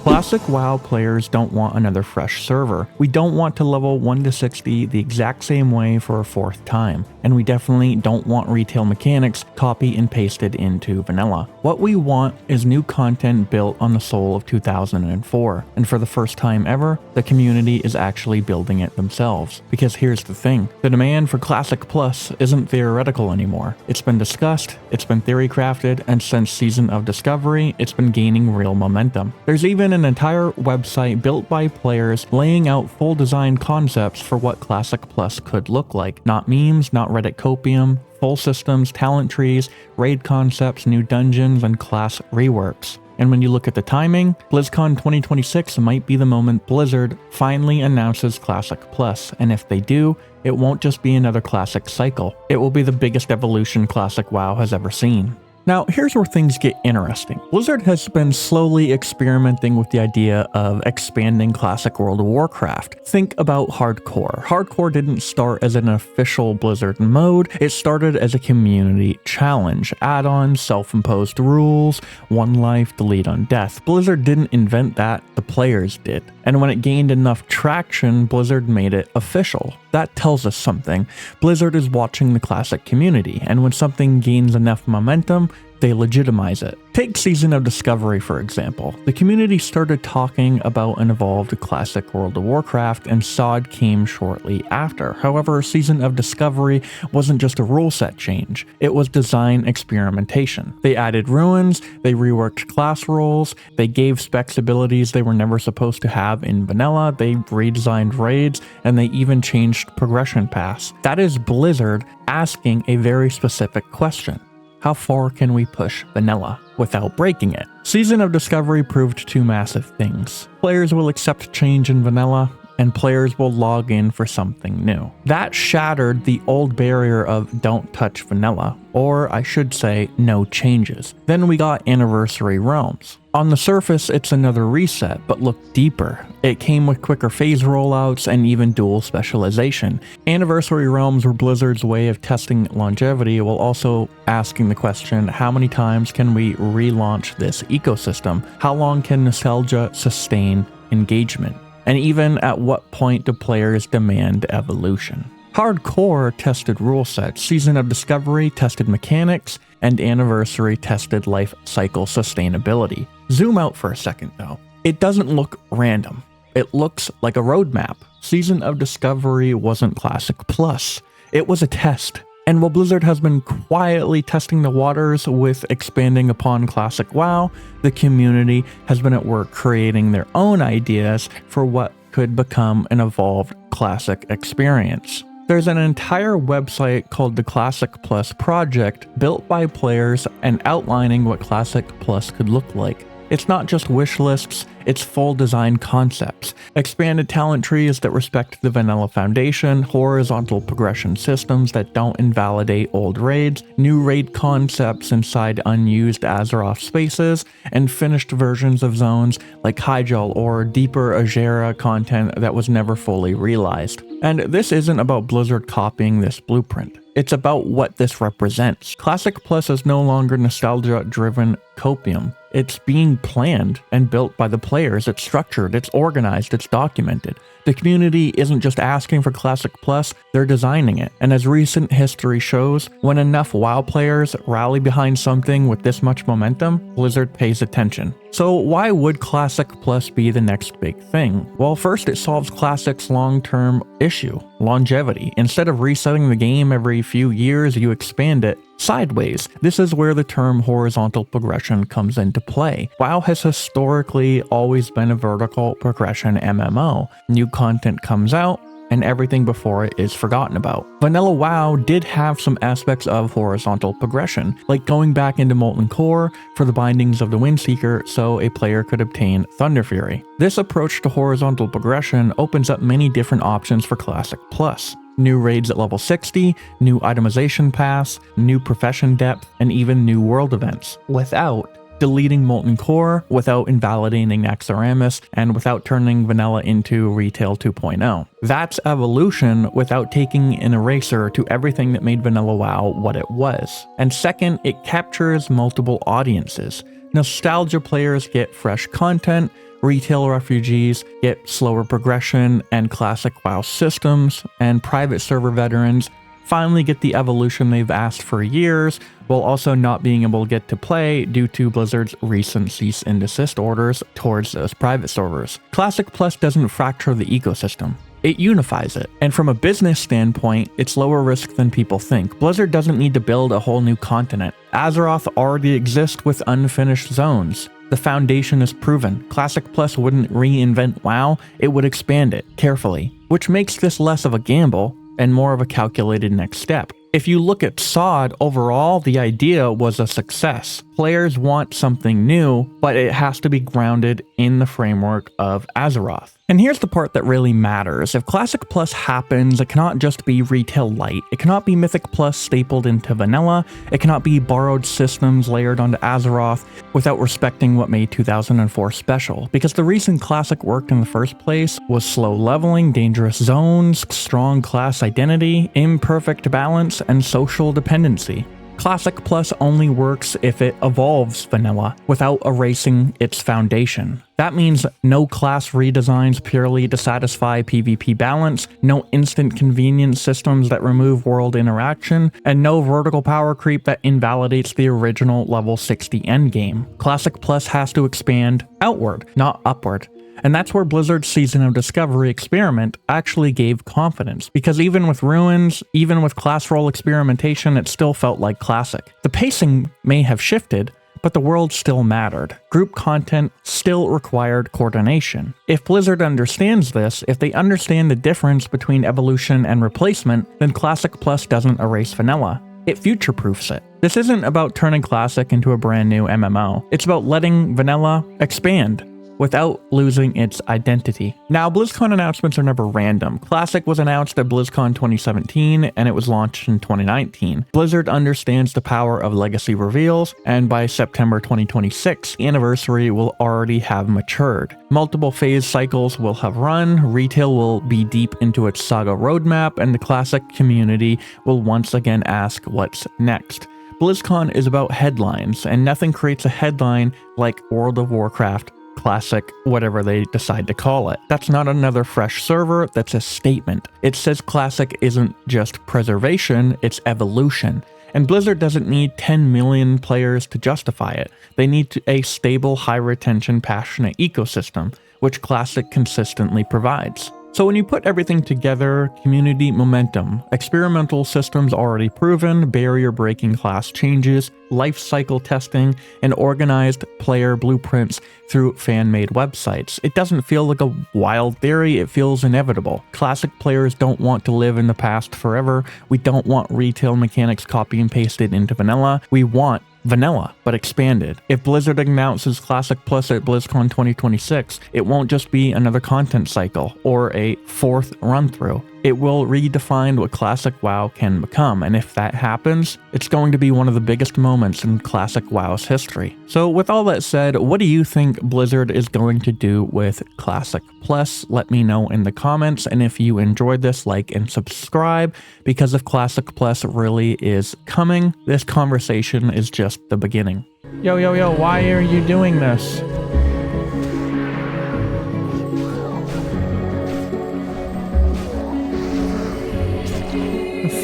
Classic WoW players don't want another fresh server. We don't want to level 1 to 60 the exact same way for a 4th time, and we definitely don't want retail mechanics copy and pasted into vanilla. What we want is new content built on the soul of 2004, and for the first time ever, the community is actually building it themselves. Because here's the thing, the demand for Classic Plus isn't theoretical anymore. It's been discussed, it's been theory crafted, and since Season of Discovery, it's been gaining real momentum. There's even an entire website built by players laying out full design concepts for what Classic Plus could look like. Not memes, not Reddit copium, full systems, talent trees, raid concepts, new dungeons, and class reworks. And when you look at the timing, BlizzCon 2026 might be the moment Blizzard finally announces Classic Plus, and if they do, it won't just be another classic cycle. It will be the biggest evolution Classic WoW has ever seen. Now, here's where things get interesting. Blizzard has been slowly experimenting with the idea of expanding classic World of Warcraft. Think about Hardcore. Hardcore didn't start as an official Blizzard mode, it started as a community challenge. Add-ons, self-imposed rules, one life, delete on death. Blizzard didn't invent that, the players did. And when it gained enough traction, Blizzard made it official. That tells us something. Blizzard is watching the classic community, and when something gains enough momentum, they legitimize it. Take Season of Discovery for example. The community started talking about an evolved classic World of Warcraft, and SOD came shortly after. However, Season of Discovery wasn't just a rule set change, it was design experimentation. They added ruins, they reworked class roles, they gave specs abilities they were never supposed to have in vanilla, they redesigned raids, and they even changed progression paths. That is Blizzard asking a very specific question. How far can we push vanilla without breaking it? Season of Discovery proved two massive things. Players will accept change in vanilla, and players will log in for something new. That shattered the old barrier of don't touch vanilla, or I should say, no changes. Then we got Anniversary Realms. On the surface, it's another reset, but look deeper. It came with quicker phase rollouts and even dual specialization. Anniversary Realms were Blizzard's way of testing longevity while also asking the question, how many times can we relaunch this ecosystem? How long can nostalgia sustain engagement? And even at what point do players demand evolution? Hardcore tested rule sets, Season of Discovery tested mechanics, and Anniversary tested life cycle sustainability. Zoom out for a second though. It doesn't look random. It looks like a roadmap. Season of Discovery wasn't Classic Plus. It was a test. And while Blizzard has been quietly testing the waters with expanding upon Classic WoW, the community has been at work creating their own ideas for what could become an evolved Classic experience. There's an entire website called the Classic Plus Project built by players and outlining what Classic Plus could look like. It's not just wish lists, it's full design concepts. Expanded talent trees that respect the vanilla foundation, horizontal progression systems that don't invalidate old raids, new raid concepts inside unused Azeroth spaces, and finished versions of zones like Hyjal or deeper Azera content that was never fully realized. And this isn't about Blizzard copying this blueprint. It's about what this represents. Classic Plus is no longer nostalgia-driven copium. It's being planned and built by the players. It's structured, it's organized, it's documented. The community isn't just asking for Classic Plus, they're designing it. And as recent history shows, when enough WoW players rally behind something with this much momentum, Blizzard pays attention. So why would Classic Plus be the next big thing? Well, first it solves Classic's long-term issue, longevity. Instead of resetting the game every few years, you expand it sideways. This is where the term horizontal progression comes into play. WoW has historically always been a vertical progression MMO. New content comes out, and everything before it is forgotten about. Vanilla WoW did have some aspects of horizontal progression, like going back into Molten Core for the bindings of the Windseeker so a player could obtain Thunder Fury. This approach to horizontal progression opens up many different options for Classic Plus. New raids at level 60, new itemization paths, new profession depth, and even new world events, without deleting Molten Core, without invalidating Naxxramas, and without turning vanilla into Retail 2.0. That's evolution without taking an eraser to everything that made Vanilla WoW what it was. And second, it captures multiple audiences. Nostalgia players get fresh content, retail refugees get slower progression and classic WoW systems, and private server veterans finally get the evolution they've asked for years, while also not being able to get to play due to Blizzard's recent cease and desist orders towards those private servers. Classic Plus doesn't fracture the ecosystem. It unifies it. And from a business standpoint, it's lower risk than people think. Blizzard doesn't need to build a whole new continent. Azeroth already exists with unfinished zones. The foundation is proven. Classic Plus wouldn't reinvent WoW, it would expand it carefully, which makes this less of a gamble and more of a calculated next step. If you look at SOD, overall, the idea was a success. Players want something new, but it has to be grounded in the framework of Azeroth. And here's the part that really matters. If Classic Plus happens, it cannot just be retail light. It cannot be Mythic Plus stapled into vanilla. It cannot be borrowed systems layered onto Azeroth without respecting what made 2004 special. Because the reason Classic worked in the first place was slow leveling, dangerous zones, strong class identity, imperfect balance, and social dependency. Classic Plus only works if it evolves vanilla without erasing its foundation. That means no class redesigns purely to satisfy PvP balance, no instant convenience systems that remove world interaction, and no vertical power creep that invalidates the original level 60 endgame. Classic Plus has to expand outward, not upward. And that's where Blizzard's Season of Discovery experiment actually gave confidence, because even with ruins, even with class role experimentation, it still felt like Classic. The pacing may have shifted, but the world still mattered. Group content still required coordination. If Blizzard understands this, if they understand the difference between evolution and replacement, then Classic Plus doesn't erase vanilla. It future-proofs it. This isn't about turning Classic into a brand new MMO. It's about letting vanilla expand without losing its identity. Now, BlizzCon announcements are never random. Classic was announced at BlizzCon 2017, and it was launched in 2019. Blizzard understands the power of legacy reveals, and by September 2026, the anniversary will already have matured. Multiple phase cycles will have run, retail will be deep into its saga roadmap, and the Classic community will once again ask what's next. BlizzCon is about headlines, and nothing creates a headline like World of Warcraft Classic, whatever they decide to call it. That's not another fresh server, that's a statement. It says Classic isn't just preservation, it's evolution. And Blizzard doesn't need 10 million players to justify it. They need a stable, high-retention, passionate ecosystem, which Classic consistently provides. So when you put everything together, community momentum, experimental systems already proven, barrier-breaking class changes, life cycle testing, and organized player blueprints through fan-made websites, it doesn't feel like a wild theory, it feels inevitable. Classic players don't want to live in the past forever. We don't want retail mechanics copy and pasted into vanilla. We want vanilla, but expanded. If Blizzard announces Classic Plus at BlizzCon 2026, it won't just be another content cycle or a fourth run-through. It will redefine what Classic WoW can become, and if that happens, it's going to be one of the biggest moments in Classic WoW's history. So with all that said, what do you think Blizzard is going to do with Classic Plus? Let me know in the comments, and if you enjoyed this, like and subscribe, because if Classic Plus really is coming, this conversation is just the beginning. Yo, why are you doing this?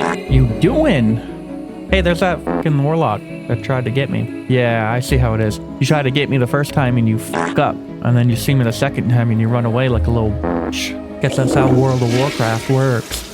What you doing? Hey, there's that fucking warlock that tried to get me. Yeah, I see how it is. You tried to get me the first time and you fuck up. And then you see me the second time and you run away like a little bitch. Guess that's how World of Warcraft works.